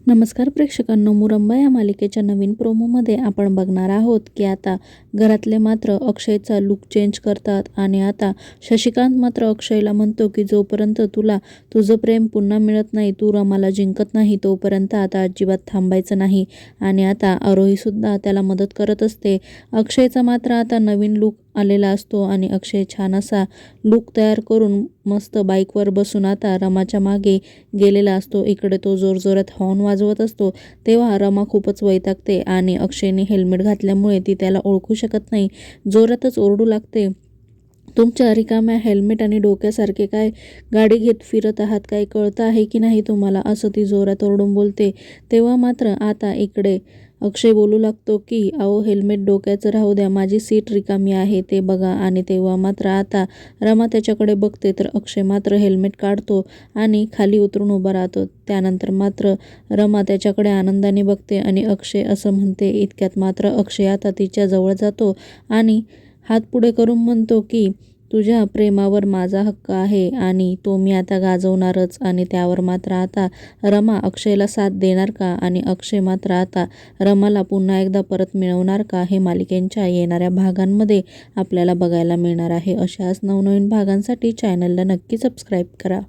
नमस्कार प्रेक्षकांनो, मुरंबा या मालिकेच्या नवीन प्रोमोमध्ये आपण बघणार आहोत की आता घरातले मात्र अक्षयचा लुक चेंज करतात आणि आता शशिकांत मात्र अक्षयला म्हणतो की जोपर्यंत तुला तुझं प्रेम पुन्हा मिळत नाही, तू रमाला जिंकत नाही, तोपर्यंत आता अजिबात थांबायचं नाही. आणि आता आरोहीसुद्धा त्याला मदत करत असते. अक्षयचा मात्र आता नवीन लुक आलेला असतो आणि अक्षय छान असा लुक तयार करून मस्त बाईकवर बसून आता रमाच्या मागे गेलेला असतो. इकडे तो जोरजोरात हॉर्न वाजवत असतो तेव्हा रमा खूपच वैतागते आणि अक्षयने हेल्मेट घातल्यामुळे ती त्याला ओळखू शकत नाही. जोरातच ओरडू लागते, तुमच्या रिकाम्या हेल्मेट आणि डोक्यासारखे काय गाडी घेत फिरत आहात, काय कळतं आहे की नाही तुम्हाला, असं ती जोरात ओरडून बोलते. तेव्हा मात्र आता इकडे अक्षय बोलू लागतो की अहो हेल्मेट डोक्याचं राहू द्या, माझी सीट रिकामी आहे ते बघा. आणि तेव्हा मात्र आता रमा त्याच्याकडे बघते तर अक्षय मात्र हेल्मेट काढतो आणि खाली उतरून उभा राहतो. त्यानंतर मात्र रमा त्याच्याकडे आनंदाने बघते आणि अक्षय असं म्हणते. इतक्यात मात्र अक्षय आता तिच्या जवळ जातो आणि हात पुढे करून म्हणतो की तुझ्या प्रेमावर माझा हक्क आहे आणि तो मी आता गाजवणारच. आणि त्यावर मात्र आता रमा अक्षयला साथ देणार का आणि अक्षय मात्र आता रमाला पुन्हा एकदा परत मिळवणार का, हे मालिकेच्या येणाऱ्या भागांमध्ये आपल्याला बघायला मिळणार आहे. अशाच नवनवीन भागांसाठी चॅनलला नक्की सबस्क्राईब करा.